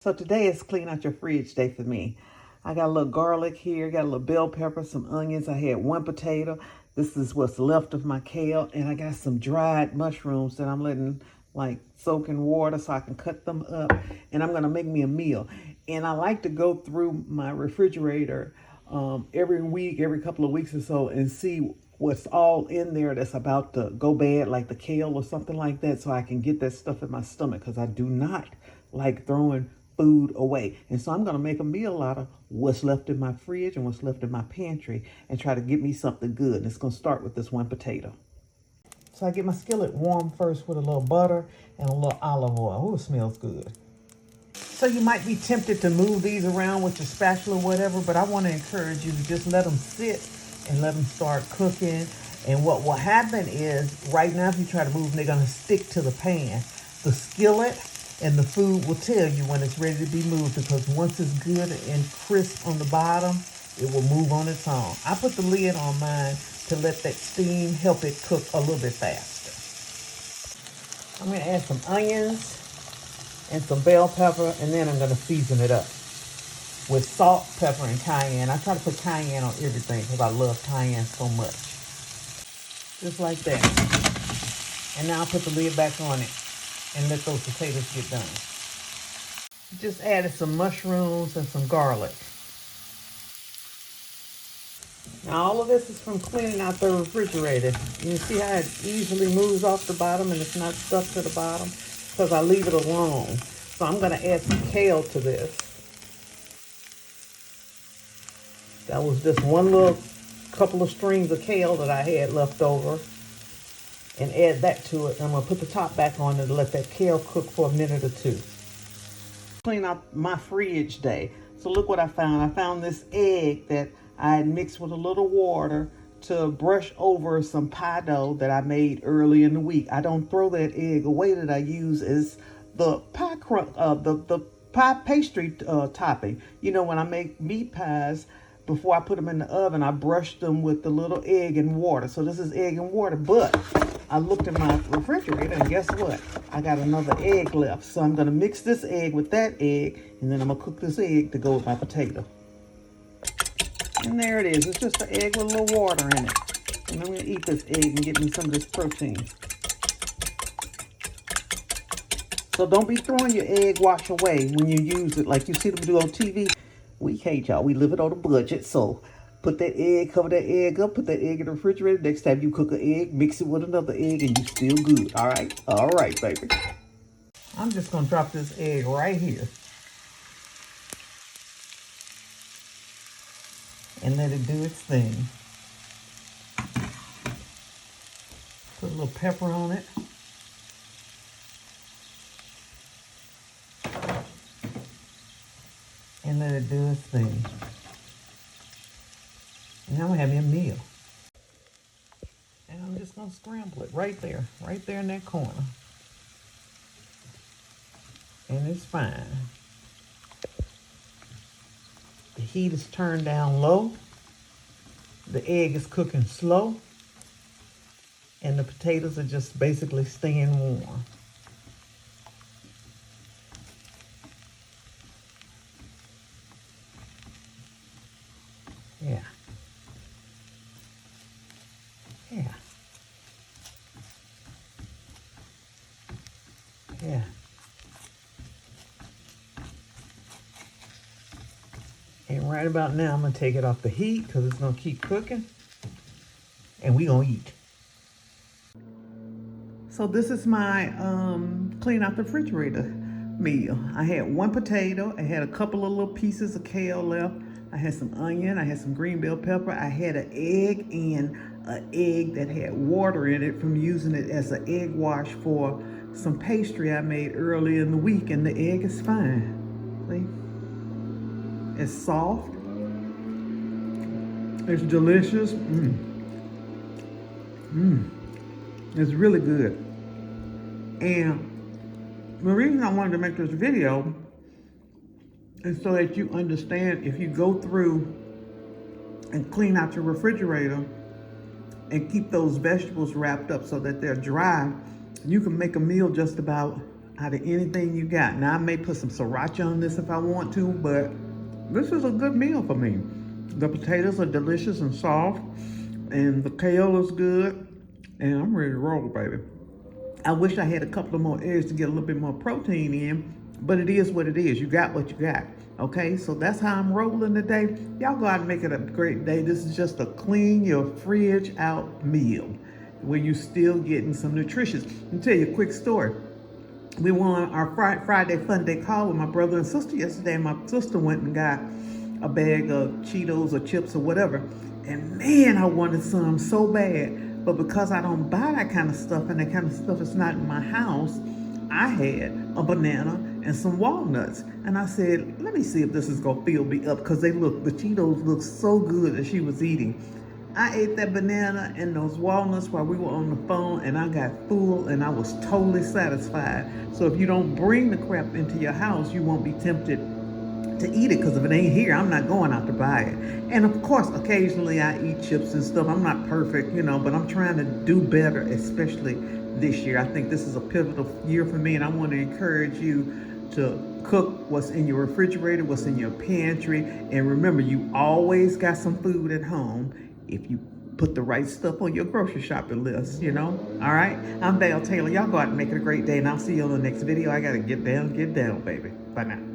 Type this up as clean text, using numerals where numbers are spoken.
So today is clean out your fridge day for me. I got a little garlic here, got a little bell pepper, some onions. I had one potato. This is what's left of my kale. And I got some dried mushrooms that I'm letting like soak in water so I can cut them up. And I'm gonna make me a meal. And I like to go through my refrigerator every week, every couple of weeks or so, and see what's all in there that's about to go bad, like the kale or something like that, so I can get that stuff in my stomach, because I do not like throwing food away. And so I'm going to make a meal out of what's left in my fridge and what's left in my pantry and try to get me something good. And it's going to start with this one potato. So I get my skillet warm first with a little butter and a little olive oil. Oh, it smells good. So you might be tempted to move these around with your spatula or whatever, but I want to encourage you to just let them sit and let them start cooking. And what will happen is, right now if you try to move them, they're going to stick to the pan. The skillet and the food will tell you when it's ready to be moved, because once it's good and crisp on the bottom, it will move on its own. I put the lid on mine to let that steam help it cook a little bit faster. I'm going to add some onions and some bell pepper, and then I'm going to season it up with salt, pepper, and cayenne. I try to put cayenne on everything because I love cayenne so much. Just like that. And now I'll put the lid back on it and let those potatoes get done. Just added some mushrooms and some garlic. Now all of this is from cleaning out the refrigerator. You can see how it easily moves off the bottom and it's not stuck to the bottom because I leave it alone. So I'm going to add some kale to this. That was just one little couple of strings of kale that I had left over. And add that to it. I'm going to put the top back on and let that kale cook for a minute or two. Clean out my fridge day. So look what I found. I found this egg that I had mixed with a little water to brush over some pie dough that I made early in the week. I don't throw that egg away. That I use is the pie the pie pastry topping. You know, when I make meat pies, before I put them in the oven, I brush them with the little egg and water. So this is egg and water, but I looked in my refrigerator and guess what? I got another egg left. So I'm gonna mix this egg with that egg, and then I'm gonna cook this egg to go with my potato. And there it is. It's just an egg with a little water in it. And I'm gonna eat this egg and get me some of this protein. So don't be throwing your egg wash away when you use it like you see them do on TV. We hate y'all. We live it on a budget. So put that egg, cover that egg up, put that egg in the refrigerator. Next time you cook an egg, mix it with another egg, and you still good. All right? All right, baby. I'm just going to drop this egg right here. And let it do its thing. Put a little pepper on it. And let it do its thing. Now I'm gonna have me a meal. And I'm just gonna scramble it right there in that corner. And it's fine. The heat is turned down low. The egg is cooking slow. And the potatoes are just basically staying warm. Yeah. Yeah. Yeah. And right about now, I'm going to take it off the heat because it's going to keep cooking. And we're going to eat. So this is my clean out the refrigerator meal. I had one potato. I had a couple of little pieces of kale left. I had some onion. I had some green bell pepper. I had an egg and an egg that had water in it from using it as an egg wash for some pastry I made early in the week. And the egg is fine. See? It's soft. It's delicious. It's really good. And the reason I wanted to make this video is so that you understand, if you go through and clean out your refrigerator and keep those vegetables wrapped up so that they're dry, you can make a meal just about out of anything you got. Now, I may put some sriracha on this if I want to, but this is a good meal for me. The potatoes are delicious and soft, and the kale is good, and I'm ready to roll, baby. I wish I had a couple of more eggs to get a little bit more protein in, but it is what it is. You got what you got. Okay, so that's how I'm rolling today. Y'all go out and make it a great day. This is just a clean your fridge out meal where you still getting some nutritious. Let me tell you a quick story. We were on our Friday fun day call with my brother and sister yesterday, and my sister went and got a bag of Cheetos or chips or whatever. And man, I wanted some so bad. But because I don't buy that kind of stuff and that kind of stuff is not in my house, I had a banana and some walnuts. And I said, let me see if this is gonna fill me up, because the Cheetos look so good that she was eating. I ate that banana and those walnuts while we were on the phone, and I got full and I was totally satisfied. So if you don't bring the crap into your house, you won't be tempted to eat it, because if it ain't here, I'm not going out to buy it. And of course, occasionally I eat chips and stuff. I'm not perfect, but I'm trying to do better, especially this year. I think this is a pivotal year for me, and I want to encourage you to cook what's in your refrigerator, what's in your pantry, and remember, you always got some food at home if you put the right stuff on your grocery shopping list, All right? I'm Val Taylor. Y'all go out and make it a great day, and I'll see you on the next video. I got to get down, baby. Bye now.